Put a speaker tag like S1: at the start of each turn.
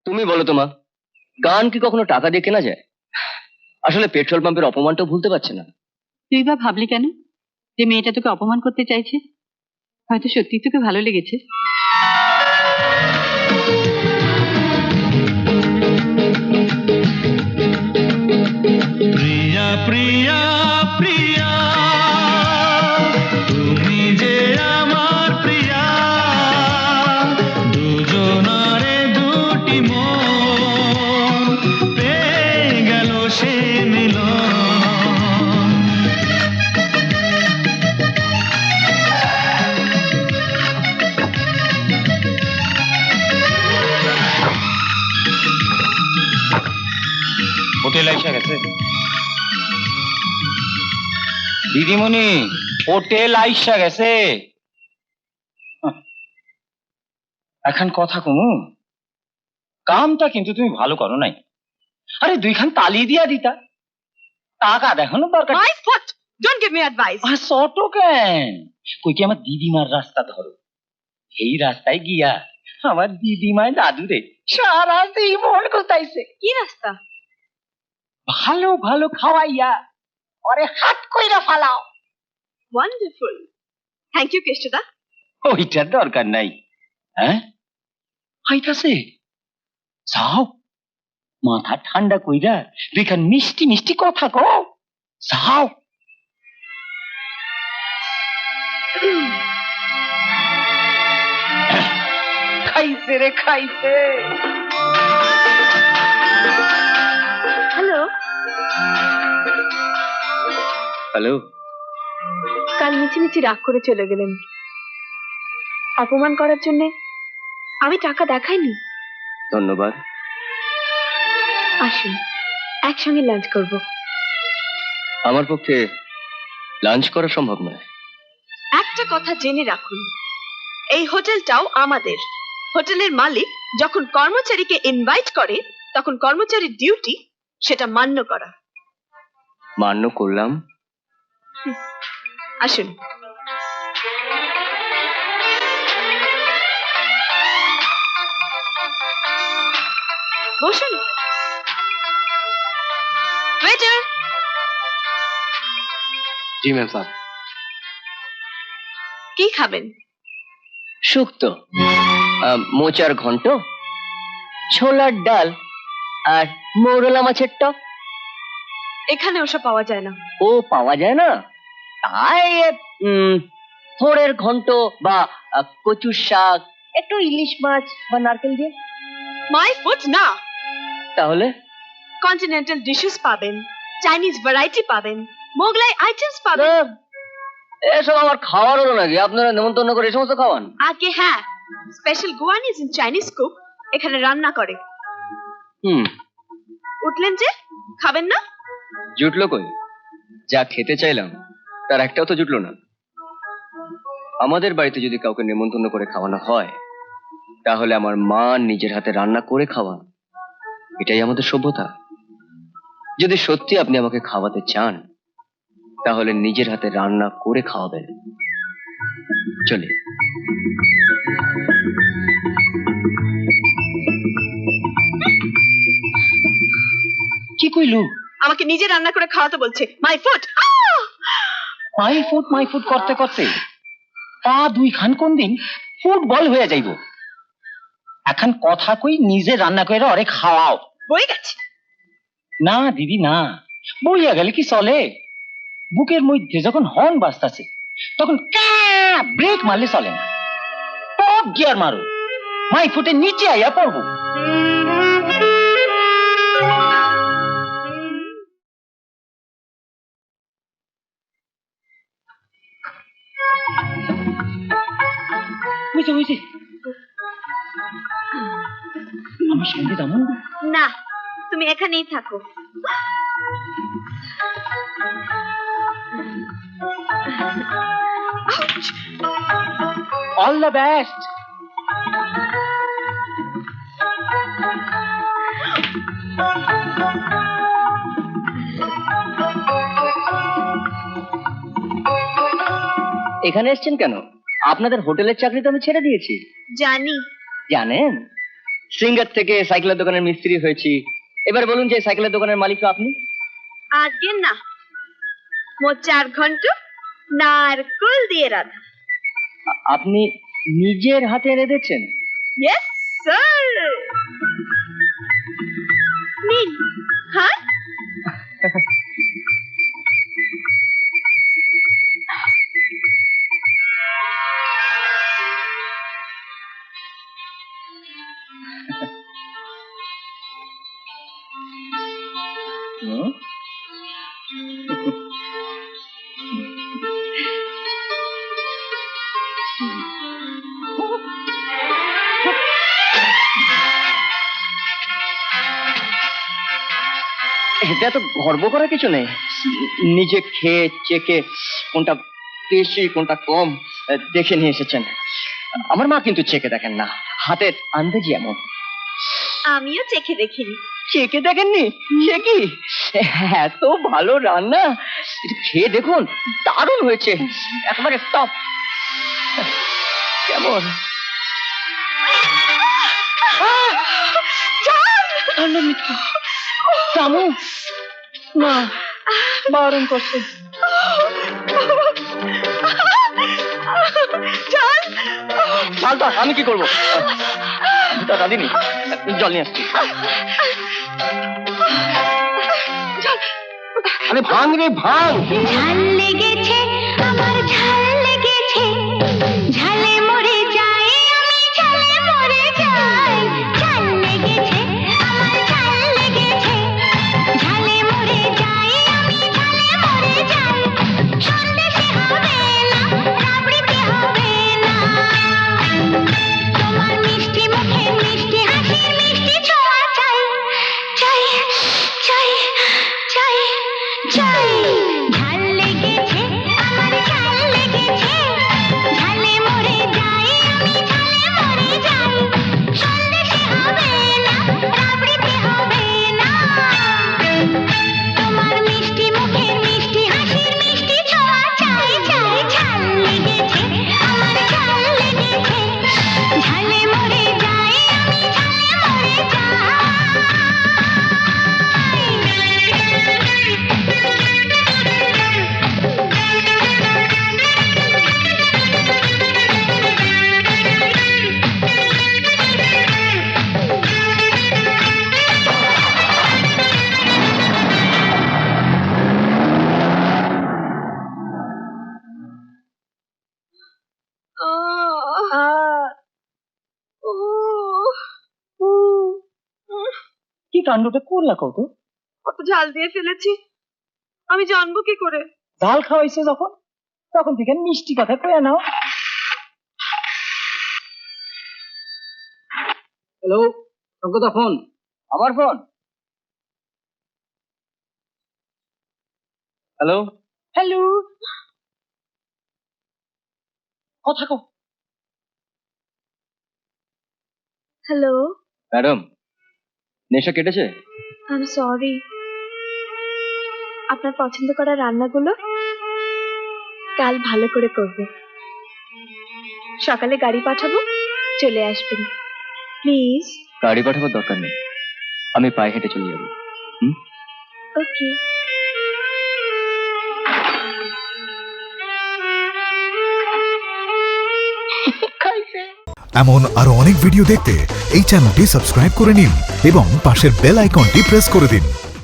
S1: তুমি বলো তো মা, গান কি কখনো টাকা দিয়ে কেনা যায়? আসলে পেট্রোল পাম্পের অপমানটাও ভুলতে পারছে না।
S2: তুই বা ভাবলি কেন যে মেয়েটা তোকে অপমান করতে চাইছে? হয়তো সত্যি তোকে ভালো লেগেছে।
S3: প্রিয়া প্রিয়া প্রিয়া, তুমি যে আমার প্রিয়া, দুজনারে দুটি মন পেয়ে গেল সে মিলন। হোটেল এসে গেছে দিদিমণি, হোটেল আইসা গেছে। এখন কথা কমু, কামটা কিন্তু তুমি ভালো করো নাই। আরে দুইখান তালি দিয়া দিতা, টাকা দেখানো দরকার।
S2: My foot! Don't give me advice.
S3: ছোট কেন, কই কি আমার দিদিমার রাস্তা ধরো, এই রাস্তায় গিয়া আমার দিদিমায় দাদুরে সারা জীবন কোথাইছে।
S2: কি রাস্তা?
S3: ভালো ভালো খাওয়াইয়া ওরে হাত কইরা ফালাও।
S2: Wonderful. Thank you, কেষ্টদা।
S3: ওইটার দরকার নাই। হ্যাঁ আইতাছে, যাও মাথা ঠান্ডা কইরা দুইখান মিষ্টি মিষ্টি কথা কও, যাও। খাইছে রে খাইছে।
S4: Hello,
S1: hello.
S4: কাল মিছিমিছি রাগ করে চলে গেলেন। অপমান করার জন্য আমি টাকা দেখাইনি।
S1: ধন্যবাদ।
S4: আসুন, একসঙ্গে লাঞ্চ করব।
S1: আমার পক্ষে লাঞ্চ করা সম্ভব নয়।
S4: একটা কথা জেনে রাখুন, এই হোটেলটাও আমাদের। হোটেলের মালিক যখন কর্মচারীকে ইনভাইট করে তখন কর্মচারীর ডিউটি সেটা মান্য করা।
S1: মান্য করলাম।
S4: আসুন। বসুন। ওয়েটার।
S1: জি ম্যাম সাহেব।
S4: কি খাবেন?
S1: শুক্তো, মোচার ঘন্ট, ছোলার ডাল আর মৌরলা মাছের টক।
S4: এখানে ওসব পাওয়া যায় না।
S1: ও পাওয়া যায় না? তাই থোড়ের ঘন্ট বা কচুর শাক, একটু ইলিশ মাছ বা নারকেল দিয়ে।
S4: মাই ফুড না।
S1: তাহলে
S4: কন্টিনেন্টাল ডিশেস পাবেন, চাইনিজ ভ্যারাইটি পাবেন, মোগলাই আইটেমস পাবেন।
S1: না, এসব আমার খাওয়ার হলো নাকি? আপনারা নেমন্তন্ন করে এই সমস্ত খাওয়ান?
S4: আগে হ্যাঁ, special Goanese and Chinese cook এখানে রান্না করে। উঠলেন যে, খাবেন না?
S1: জুটলো কই? যা খেতে চাইলাম তার একটাও তো জুটলো না। আমাদের বাড়িতে যদি কাউকে নেমন্তন্ন করে খাওয়ানো হয় তাহলে আমার মা নিজের হাতে রান্না করে খাওয়ান, এটাই আমাদের সভ্যতা। যদি সত্যি আপনি আমাকে খাওয়াতে চান তাহলে নিজের হাতে রান্না করে খাওয়াবেন। চলে।
S3: কি কইলু?
S4: আমাকে নিজে রান্না করে খাওয়াতে বলছে। My food.
S3: মাই ফুড করতে করতে পা দুইখান কোন দিন ফুটবল হয়ে যাইব। এখন কথা কই নিজে রান্না করে ওরে খাওয়াও।
S4: বই গেছে।
S3: না দিদি না, বইয়া গেলে কি চলে? বুকের মধ্যে যখন হর্ন বাজতাছে তখন ব্রেক মারলে চলে না, টপ গিয়ার মারো, মাই ফুটের নিচে আইয়া পড়বো। বুঝছি আমার সঙ্গে তেমন
S4: না, তুমি এখানেই থাকো।
S3: All the best.
S1: এখানে এসেছেন কেন? আপনাদের হোটেলের চাকরি তো আমি ছেড়ে দিয়েছি।
S4: জানি।
S1: জানেন, সিঙ্গার থেকে সাইকেলের দোকানের মিস্ত্রি হয়েছি। এবার বলুন যে সাইকেলের দোকানের মালিক তো আপনি?
S4: আগে না, মোট 4 ঘন্টা নারকোল দিয়ে রাধা।
S1: আপনি নিজের হাতে এনে দিচ্ছেন?
S4: Yes sir. নিন। হ্যাঁ,
S1: হুম? এটা তো গর্ব করার কিছু নেই। নিজে খেয়ে চেকে কোনটা বেশি কোনটা কম দেখে নিয়ে এসেছেন। আমার মা কিন্তু চেকে দেখেন না, হাতের আন্দাজি এমন।
S4: আমিও চেখে দেখিনি।
S1: চেকে দেখেননি? সে কি এত ভালো রান্না! একটু খেয়ে দেখুন, দারুণ হয়েছে, একেবারে টপ। কেমন? রামু, না, বারণ করছে। চালটা আমি কি করবো? দাদিনি, জল নিয়ে আসছি। আরে ভাঙ রে ভাঙ।
S5: ঝাল লেগেছে আমার, ঝাল লেগেছে, ঝালে মরে যাই আমি, ঝালে মরে যাই। ঝাল লেগেছে আমার, ঝাল লেগেছে, ঝালে মরে যাই আমি, ঝালে মরে যাই। সন্দেশে হবে না, রাবড়িতে হবে না, তোমার মিষ্টি মুখে মিষ্টি হাসির মিষ্টি ছোঁয়া চাই, চাই, চাই, চাই, চাই। ঝাল লেগেছে আমার, ঝাল লেগেছে, ঝালে মরে যাই আমি, ঝালে মরে যাই। সন্দেশে হবে না, রাবড়িতে হবে না, তোমার মিষ্টি মুখের মিষ্টি হাসির মিষ্টি ছোঁয়া চাই, চাই। ঝাল লেগেছে আমার, ঝাল লেগেছে, ঝালে মরে যাই আমি, ঝালে মরে যাই।
S3: কি কাণ্ডটা করলা কত?
S4: কত ঝাল দিয়ে ফেলেছি, আমি জানবো কি করে?
S3: ঝাল খাওয়াইছে যখন, তখন থেকে মিষ্টি কথা কয়ে নাও।
S1: হ্যালো, সঙ্গতা ফোন। আমার ফোন? হ্যালো
S4: হ্যালো,
S3: কথা কও।
S4: হ্যালো।
S1: ম্যাডাম, নেশা কেটেছে?
S4: I am sorry. আপনার পছন্দ করা রান্নাগুলো কাল ভালো করে করব। সকালে গাড়ি পাঠাবো, চলে আসবেন প্লিজ।
S1: গাড়ি পাঠাবার দরকার নেই, আমি পায়ে হেঁটে চলে যাবো।
S4: ওকে।
S6: এমন আরো অনেক ভিডিও দেখতে এই চ্যানেলটি সাবস্ক্রাইব করে নিন এবং পাশের বেল আইকনটি প্রেস করে দিন।